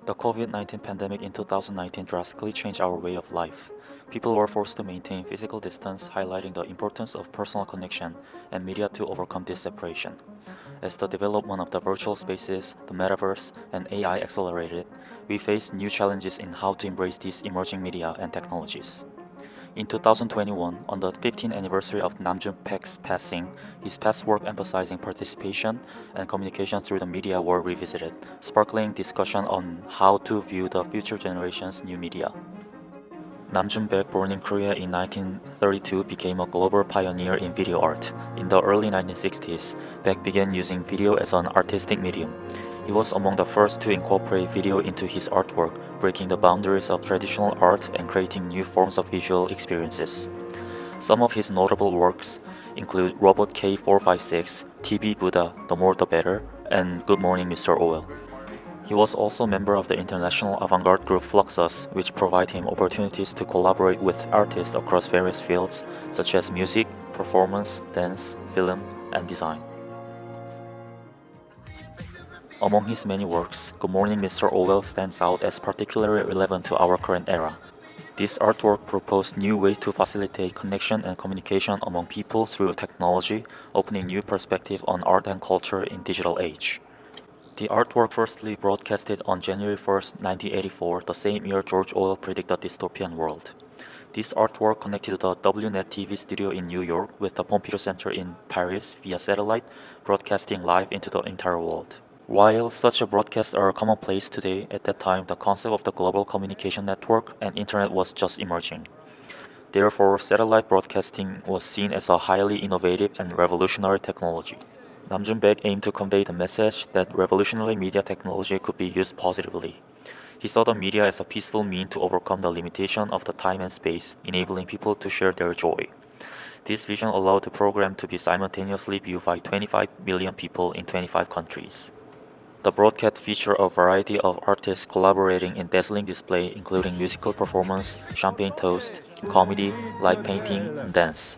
The COVID-19 pandemic in 2019 drastically changed our way of life. People were forced to maintain physical distance, highlighting the importance of personal connection and media to overcome this separation. As the development of the virtual spaces, the metaverse, and AI accelerated, we faced new challenges in how to embrace these emerging media and technologies. In 2021, on the 15th anniversary of Namjun Paik's passing, his past work emphasizing participation and communication through the media were revisited, sparkling discussion on how to view the future generation's new media. Namjun Paik, born in Korea in 1932, became a global pioneer in video art. In the early 1960s, Paik began using video as an artistic medium. He was among the first to incorporate video into his artwork, breaking the boundaries of traditional art and creating new forms of visual experiences. Some of his notable works include Robot K456, TV Buddha, The More the Better, and Good Morning Mr. Orwell. He was also a member of the international avant-garde group Fluxus, which provided him opportunities to collaborate with artists across various fields such as music, performance, dance, film, and design. Among his many works, Good Morning Mr. Orwell stands out as particularly relevant to our current era. This artwork proposed new ways to facilitate connection and communication among people through technology, opening new perspective on art and culture in digital age. The artwork firstly broadcasted on January 1st, 1984, the same year George Orwell predicted the dystopian world. This artwork connected the WNET TV studio in New York with the Pompidou Center in Paris via satellite, broadcasting live into the entire world. While such a broadcasts are commonplace today, at that time the concept of the global communication network and internet was just emerging. Therefore, satellite broadcasting was seen as a highly innovative and revolutionary technology. Namjoon Baek aimed to convey the message that revolutionary media technology could be used positively. He saw the media as a peaceful means to overcome the limitation of the time and space, enabling people to share their joy. This vision allowed the program to be simultaneously viewed by 25 million people in 25 countries. The broadcast featured a variety of artists collaborating in dazzling display, including musical performance, champagne toast, comedy, live painting, and dance.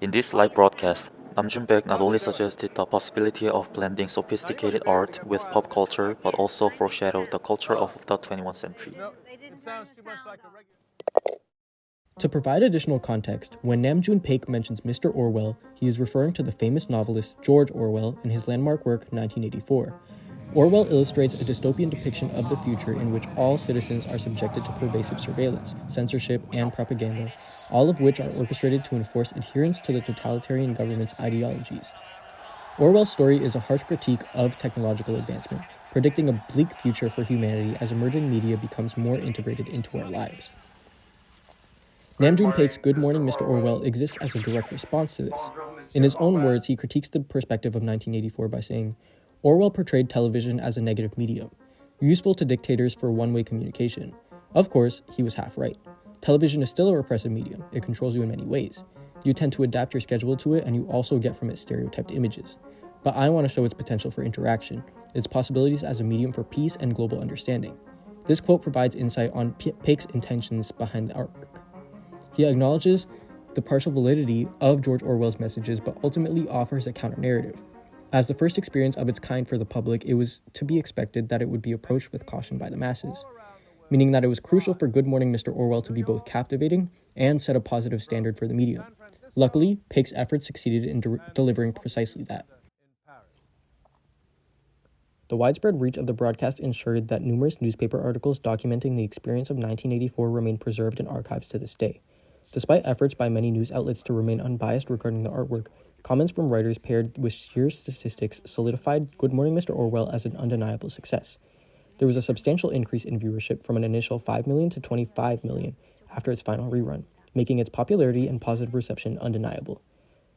In this live broadcast, Nam Jun-baek not only suggested the possibility of blending sophisticated art with pop culture, but also foreshadowed the culture of the 21st century. To provide additional context, when Namjoon Paik mentions Mr. Orwell, he is referring to the famous novelist George Orwell in his landmark work 1984. Orwell illustrates a dystopian depiction of the future in which all citizens are subjected to pervasive surveillance, censorship, and propaganda, all of which are orchestrated to enforce adherence to the totalitarian government's ideologies. Orwell's story is a harsh critique of technological advancement, predicting a bleak future for humanity as emerging media becomes more integrated into our lives. Namjoon Paik's Good Morning Mr. Orwell exists as a direct response to this. In his own words, he critiques the perspective of 1984 by saying, Orwell portrayed television as a negative medium, useful to dictators for one-way communication. Of course, he was half right. Television is still a repressive medium. It controls you in many ways. You tend to adapt your schedule to it, and you also get from it stereotyped images. But I want to show its potential for interaction, its possibilities as a medium for peace and global understanding. This quote provides insight on Paik's intentions behind the artwork. He acknowledges the partial validity of George Orwell's messages, but ultimately offers a counter-narrative. As the first experience of its kind for the public, it was to be expected that it would be approached with caution by the masses, meaning that it was crucial for Good Morning Mr. Orwell to be both captivating and set a positive standard for the medium. Luckily, Paik's efforts succeeded in delivering precisely that. The widespread reach of the broadcast ensured that numerous newspaper articles documenting the experience of 1984 remain preserved in archives to this day. Despite efforts by many news outlets to remain unbiased regarding the artwork, comments from writers paired with sheer statistics solidified Good Morning Mr. Orwell as an undeniable success. There was a substantial increase in viewership from an initial 5 million to 25 million after its final rerun, making its popularity and positive reception undeniable.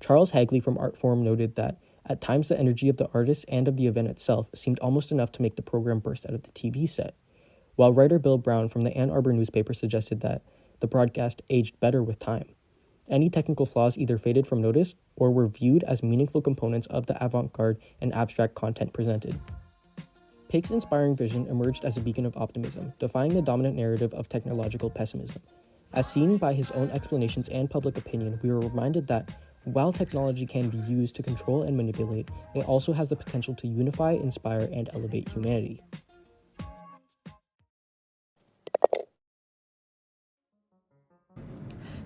Charles Hagley from Artforum noted that, at times the energy of the artists and of the event itself seemed almost enough to make the program burst out of the TV set, while writer Bill Brown from the Ann Arbor newspaper suggested that the broadcast aged better with time. Any technical flaws either faded from notice or were viewed as meaningful components of the avant-garde and abstract content presented. Paik's inspiring vision emerged as a beacon of optimism, defying the dominant narrative of technological pessimism. As seen by his own explanations and public opinion, we were reminded that while technology can be used to control and manipulate, it also has the potential to unify, inspire, and elevate humanity.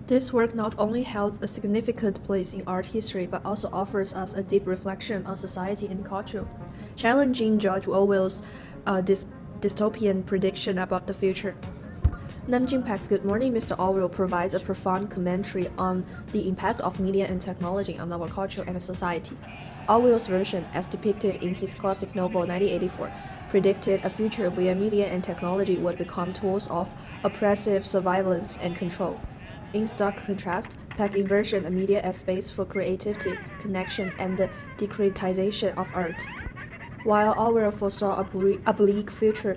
This work not only held a significant place in art history but also offers us a deep reflection on society and culture, challenging George Orwell's dystopian prediction about the future. Namjun Paik's Good Morning, Mr. Orwell provides a profound commentary on the impact of media and technology on our culture and society. Orwell's version, as depicted in his classic novel 1984, predicted a future where media and technology would become tools of oppressive surveillance and control. In stark contrast, Paik envisioned a media as space for creativity, connection, and the democratization of art. While Orwell foresaw a bleak future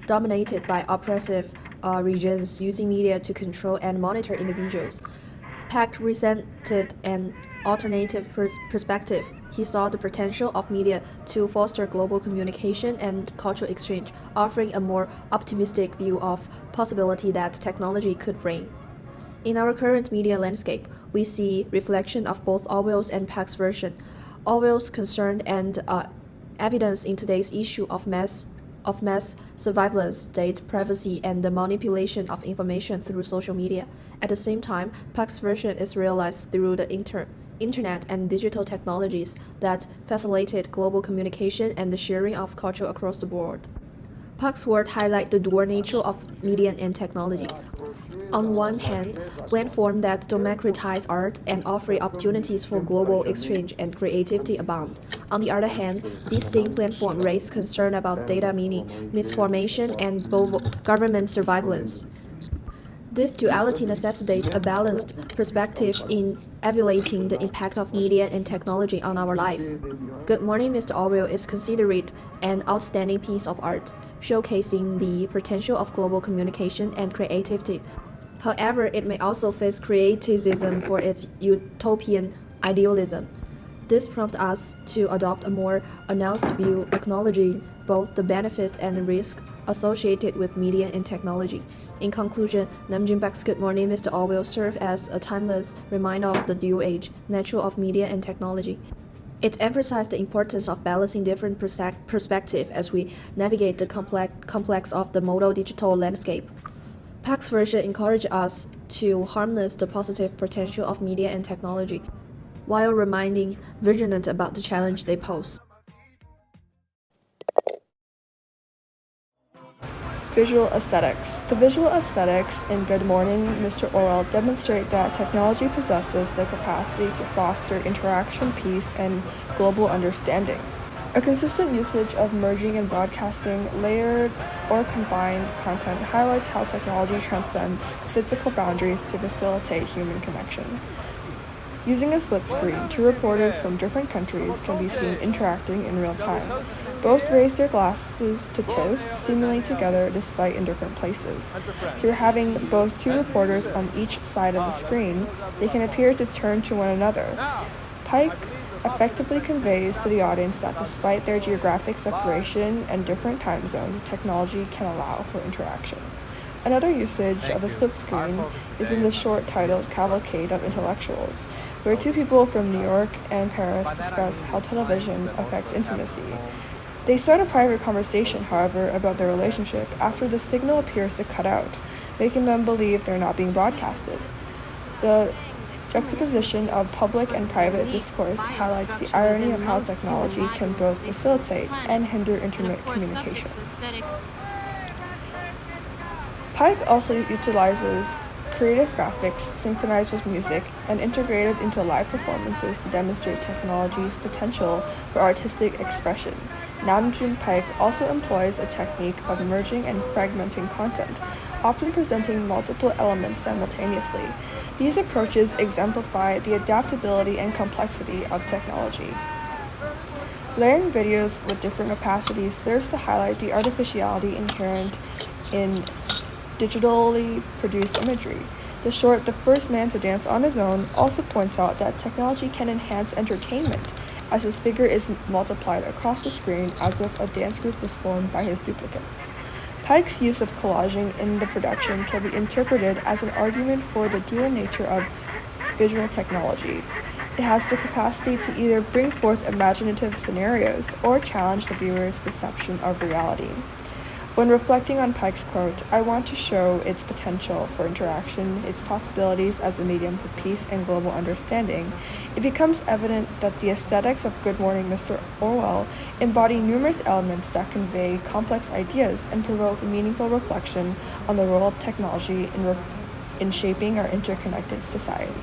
dominated by oppressive regimes using media to control and monitor individuals, Paik presented an alternative perspective. He saw the potential of media to foster global communication and cultural exchange, offering a more optimistic view of possibility that technology could bring. In our current media landscape, we see reflection of both Orwell's and Paik's version. Orwell's concern and evidence in today's issue of mass surveillance, data privacy, and the manipulation of information through social media. At the same time, Paik's version is realized through the internet and digital technologies that facilitate global communication and the sharing of culture across the board. Paik's work highlight the dual nature of media and technology. On one hand, platforms that democratize art and offer opportunities for global exchange and creativity abound. On the other hand, these same platforms raise concern about data misinformation and government surveillance. This duality necessitates a balanced perspective in evaluating the impact of media and technology on our life. Good Morning, Mr. Orwell is considered an outstanding piece of art, showcasing the potential of global communication and creativity. However, it may also face criticism for its utopian idealism. This prompts us to adopt a more nuanced view, acknowledging both the benefits and the risks associated with media and technology. In conclusion, Namjun Paik's Good Morning, Mr. Orwell serves as a timeless reminder of the dual age nature of media and technology. It emphasized the importance of balancing different perspectives as we navigate the complex of the modern digital landscape. Paik's version encourages us to harness the positive potential of media and technology, while remaining vigilant about the challenge they pose. Visual aesthetics. The visual aesthetics in Good Morning, Mr. Orwell demonstrate that technology possesses the capacity to foster interaction, peace, and global understanding. A consistent usage of merging and broadcasting layered or combined content highlights how technology transcends physical boundaries to facilitate human connection. Using a split screen, two reporters from different countries can be seen interacting in real time. Both raise their glasses to toast, seemingly together despite in different places. Through having both two reporters on each side of the screen, they can appear to turn to one another. Paik effectively conveys to the audience that despite their geographic separation and different time zones, technology can allow for interaction. Another usage of a split screen is in the short titled Cavalcade of Intellectuals, where two people from New York and Paris discuss how television affects intimacy. They start a private conversation, however, about their relationship after the signal appears to cut out, making them believe they're not being broadcasted. The juxtaposition of public and private discourse highlights the irony of how technology can both facilitate and hinder intimate communication. Paik also utilizes creative graphics synchronized with music and integrated into live performances to demonstrate technology's potential for artistic expression. Namjun Paik also employs a technique of merging and fragmenting content, often presenting multiple elements simultaneously. These approaches exemplify the adaptability and complexity of technology. Layering videos with different opacities serves to highlight the artificiality inherent in digitally produced imagery. The short "The First Man to Dance on His Own" also points out that technology can enhance entertainment, as his figure is multiplied across the screen as if a dance group was formed by his duplicates. Paik's use of collaging in the production can be interpreted as an argument for the dual nature of visual technology. It has the capacity to either bring forth imaginative scenarios or challenge the viewer's perception of reality. When reflecting on Paik's quote, I want to show its potential for interaction, its possibilities as a medium for peace and global understanding. It becomes evident that the aesthetics of Good Morning, Mr. Orwell embody numerous elements that convey complex ideas and provoke meaningful reflection on the role of technology in shaping our interconnected society.